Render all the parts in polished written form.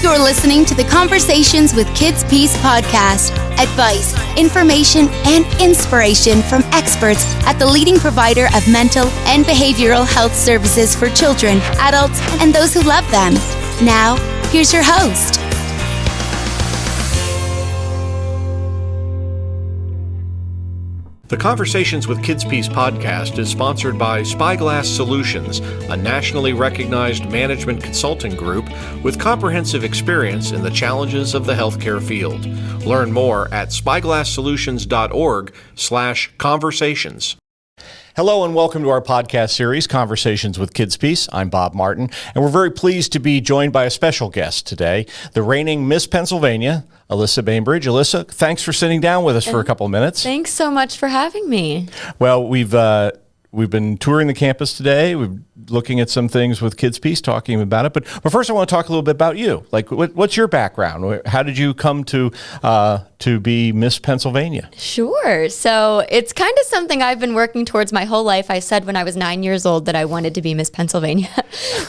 You're listening to the Conversations with KidsPeace podcast. Advice, information, and inspiration from experts at the leading provider of mental and behavioral health services for children, adults, and those who love them. Now, here's your host. The Conversations with KidsPeace podcast is sponsored by Spyglass Solutions, a nationally recognized management consulting group with comprehensive experience in the challenges of the healthcare field. Learn more at spyglasssolutions.org/conversations. Hello and welcome to our podcast series, Conversations with KidsPeace. I'm Bob Martin, and we're very pleased to be joined by a special guest today, the reigning Miss Pennsylvania, Alysa Bainbridge. Alysa, thanks for sitting down with us for a couple of minutes. Thanks so much for having me. Well, we've been touring the campus today. We're looking at some things with KidsPeace, talking about it. But first, I want to talk a little bit about you. Like, what's your background? How did you come to be Miss Pennsylvania? Sure. So it's kind of something I've been working towards my whole life. I said when I was 9 years old that I wanted to be Miss Pennsylvania.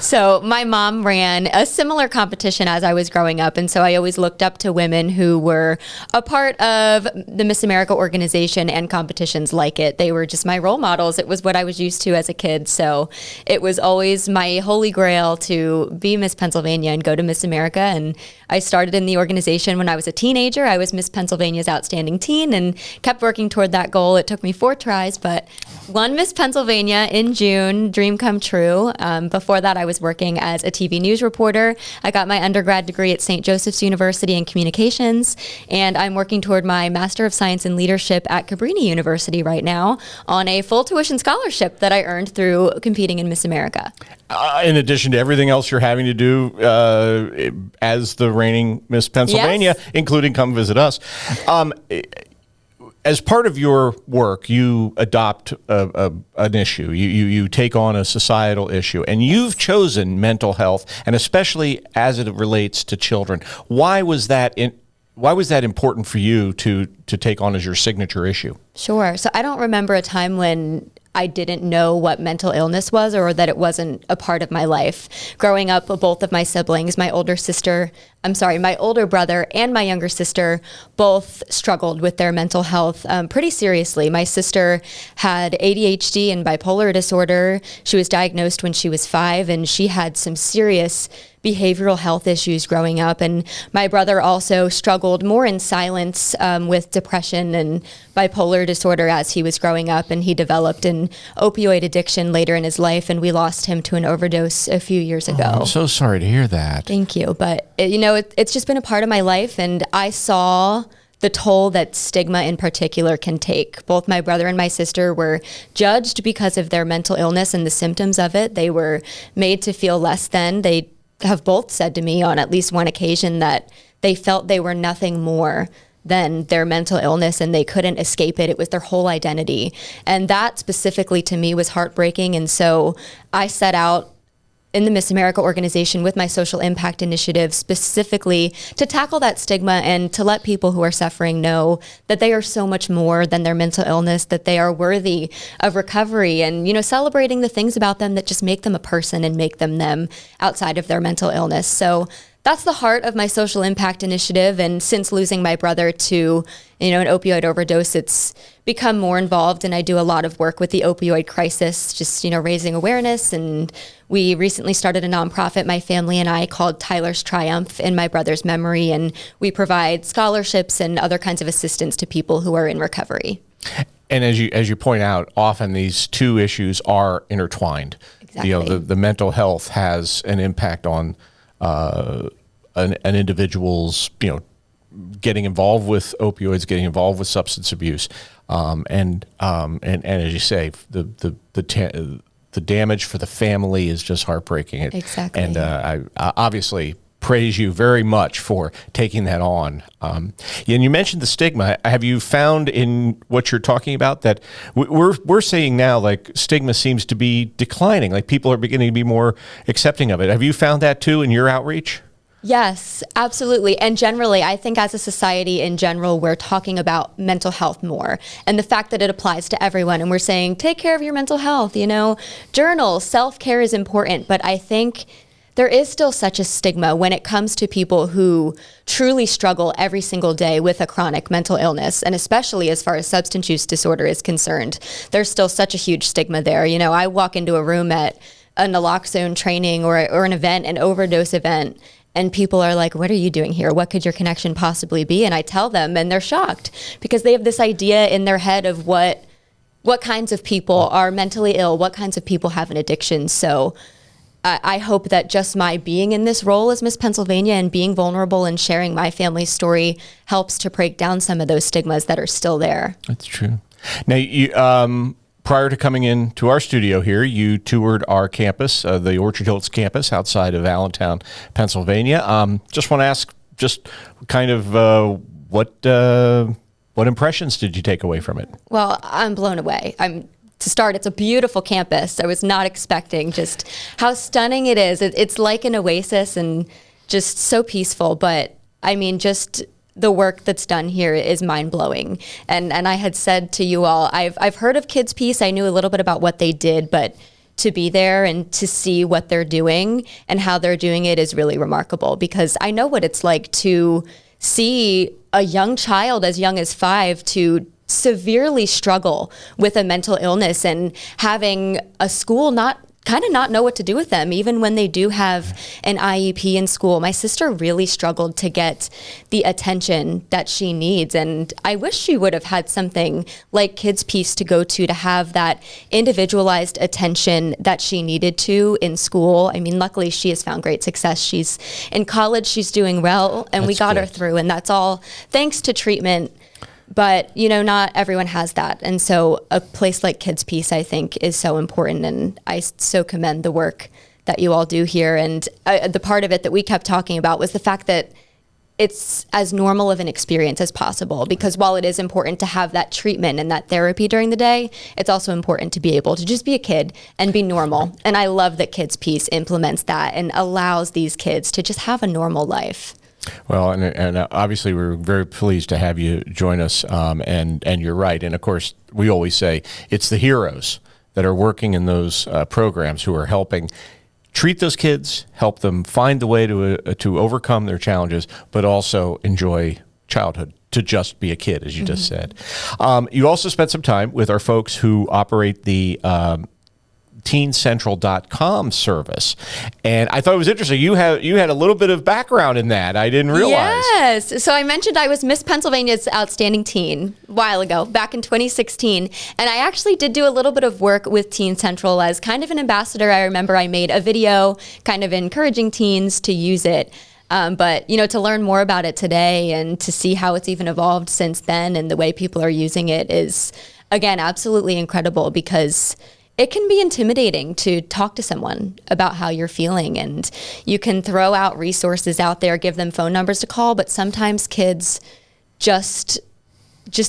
So my mom ran a similar competition as I was growing up. And so I always looked up to women who were a part of the Miss America organization and competitions like it. They were just my role models. It was what I was used to as a kid. So it was always my holy grail to be Miss Pennsylvania and go to Miss America. And I started in the organization when I was a teenager. I was Miss Pennsylvania's Outstanding Teen and kept working toward that goal. It took me 4 tries, but won Miss Pennsylvania in June. Dream come true. Before that, I was working as a TV news reporter. I got my undergrad degree at St. Joseph's University in Communications, and I'm working toward my Master of Science in Leadership at Cabrini University right now on a full tuition scholarship that I earned through competing in Miss America. In addition to everything else you're having to do as the reigning Miss Pennsylvania, yes, including come visit us. As part of your work, you adopt an issue. You take on a societal issue, and you've chosen mental health, and especially as it relates to children. Why was that important for you to take on as your signature issue? Sure. So I don't remember a time when I didn't know what mental illness was or that it wasn't a part of my life. Growing up, both of my siblings, my older brother and my younger sister both struggled with their mental health pretty seriously. My sister had ADHD and bipolar disorder. She was diagnosed when she was 5, and she had some serious behavioral health issues growing up. And my brother also struggled more in silence with depression and bipolar disorder as he was growing up, and he developed an opioid addiction later in his life, and we lost him to an overdose a few years ago. I'm so sorry to hear that. Thank you. But it's just been a part of my life, and I saw the toll that stigma in particular can take. Both my brother and my sister were judged because of their mental illness and the symptoms of it. They were made to feel less than. They have both said to me on at least one occasion that they felt they were nothing more than their mental illness and they couldn't escape it. It was their whole identity. And that specifically to me was heartbreaking. And so I set out in the Miss America organization with my social impact initiative specifically to tackle that stigma and to let people who are suffering know that they are so much more than their mental illness, that they are worthy of recovery and, celebrating the things about them that just make them a person and make them outside of their mental illness. So that's the heart of my social impact initiative. And since losing my brother to, an opioid overdose, it's become more involved. And I do a lot of work with the opioid crisis, just, raising awareness. And we recently started a nonprofit, my family and I, called Tyler's Triumph in my brother's memory. And we provide scholarships and other kinds of assistance to people who are in recovery. And as you point out, often these two issues are intertwined. Exactly. The mental health has an impact on an individual's, getting involved with opioids, getting involved with substance abuse, and as you say, the damage for the family is just heartbreaking. Exactly. And I obviously praise you very much for taking that on. And you mentioned the stigma. Have you found in what you're talking about that we're seeing now, like stigma seems to be declining, like people are beginning to be more accepting of it. Have you found that too in your outreach? Yes, absolutely. And generally, I think as a society in general, we're talking about mental health more and the fact that it applies to everyone. And we're saying, take care of your mental health, journal, self-care is important. But I think there is still such a stigma when it comes to people who truly struggle every single day with a chronic mental illness, and especially as far as substance use disorder is concerned. There's still such a huge stigma there. You know, I walk into a room at a naloxone training or an event, an overdose event, and people are like, what are you doing here? What could your connection possibly be? And I tell them, and they're shocked because they have this idea in their head of what kinds of people are mentally ill, what kinds of people have an addiction. So I hope that just my being in this role as Miss Pennsylvania and being vulnerable and sharing my family's story helps to break down some of those stigmas that are still there. That's true. Now, you, prior to coming in to our studio here, you toured our campus, the Orchard Hills campus outside of Allentown, Pennsylvania. Just want to ask, just kind of what impressions did you take away from it? Well, I'm blown away. To start, it's a beautiful campus. I was not expecting just how stunning it is. It's like an oasis and just so peaceful. But I mean, just the work that's done here is mind-blowing. And I had said to you all, I've heard of KidsPeace. I knew a little bit about what they did, but to be there and to see what they're doing and how they're doing it is really remarkable, because I know what it's like to see a young child as young as 5 to severely struggle with a mental illness and having a school not know what to do with them, even when they do have an IEP in school. My sister really struggled to get the attention that she needs. And I wish she would have had something like KidsPeace to go to have that individualized attention that she needed to in school. I mean, luckily she has found great success. She's in college, she's doing well, and we got her through. And that's all thanks to treatment. But, you know, not everyone has that. And so a place like KidsPeace, I think, is so important. And I so commend the work that you all do here. And the part of it that we kept talking about was the fact that it's as normal of an experience as possible. Because while it is important to have that treatment and that therapy during the day, it's also important to be able to just be a kid and be normal. And I love that KidsPeace implements that and allows these kids to just have a normal life. Well, and obviously we're very pleased to have you join us, and you're right. And of course, we always say it's the heroes that are working in those programs who are helping treat those kids, help them find the way to overcome their challenges, but also enjoy childhood, to just be a kid, as you just said. You also spent some time with our folks who operate the TeenCentral.com service, and I thought it was interesting. You had a little bit of background in that. I didn't realize. Yes. So I mentioned I was Miss Pennsylvania's Outstanding Teen a while ago, back in 2016, and I actually did do a little bit of work with Teen Central as kind of an ambassador. I remember I made a video kind of encouraging teens to use it. But, you know, to learn more about it today and to see how it's even evolved since then and the way people are using it is, again, absolutely incredible, because it can be intimidating to talk to someone about how you're feeling, and you can throw out resources out there, give them phone numbers to call, but sometimes kids just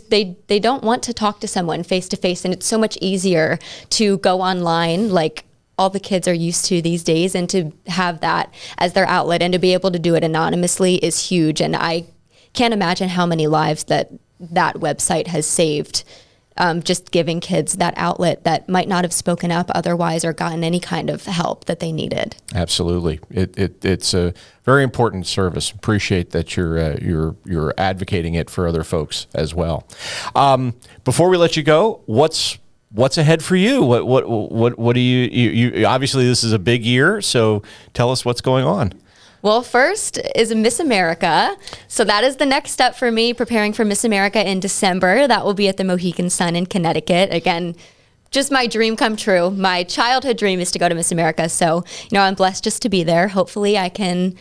they don't want to talk to someone face to face, and it's so much easier to go online like all the kids are used to these days, and to have that as their outlet and to be able to do it anonymously is huge. And I can't imagine how many lives that website has saved. Just giving kids that outlet that might not have spoken up otherwise or gotten any kind of help that they needed. Absolutely, it's a very important service. Appreciate that you're advocating it for other folks as well. Before we let you go, what's ahead for you? What do you obviously this is a big year, so tell us what's going on. Well, first is Miss America. So that is the next step for me, preparing for Miss America in December. That will be at the Mohegan Sun in Connecticut. Again, just my dream come true. My childhood dream is to go to Miss America. So, you know, I'm blessed just to be there. Hopefully I can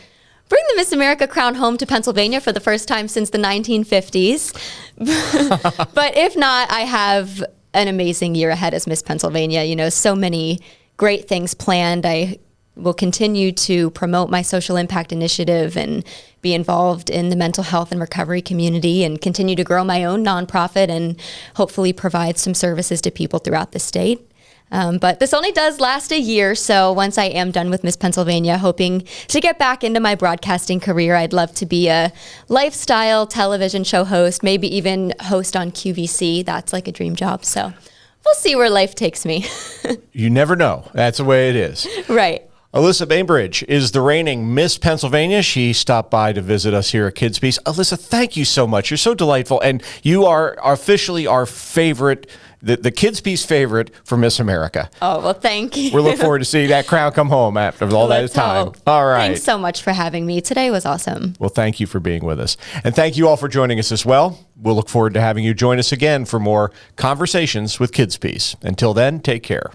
bring the Miss America crown home to Pennsylvania for the first time since the 1950s. But if not, I have an amazing year ahead as Miss Pennsylvania. You know, so many great things planned. I will continue to promote my social impact initiative and be involved in the mental health and recovery community, and continue to grow my own nonprofit and hopefully provide some services to people throughout the state. But this only does last a year, so once I am done with Miss Pennsylvania, hoping to get back into my broadcasting career. I'd love to be a lifestyle television show host, maybe even host on QVC. That's like a dream job, so we'll see where life takes me. You never know. That's the way it is. Right. Alysa Bainbridge is the reigning Miss Pennsylvania. She stopped by to visit us here at KidsPeace. Alysa, thank you so much. You're so delightful, and you are officially our favorite, the KidsPeace favorite for Miss America. Oh, well, thank you. We look forward to seeing that crown come home after all that time. Hope. All right. Thanks so much for having me. Today was awesome. Well, thank you for being with us. And thank you all for joining us as well. We'll look forward to having you join us again for more conversations with KidsPeace. Until then, take care.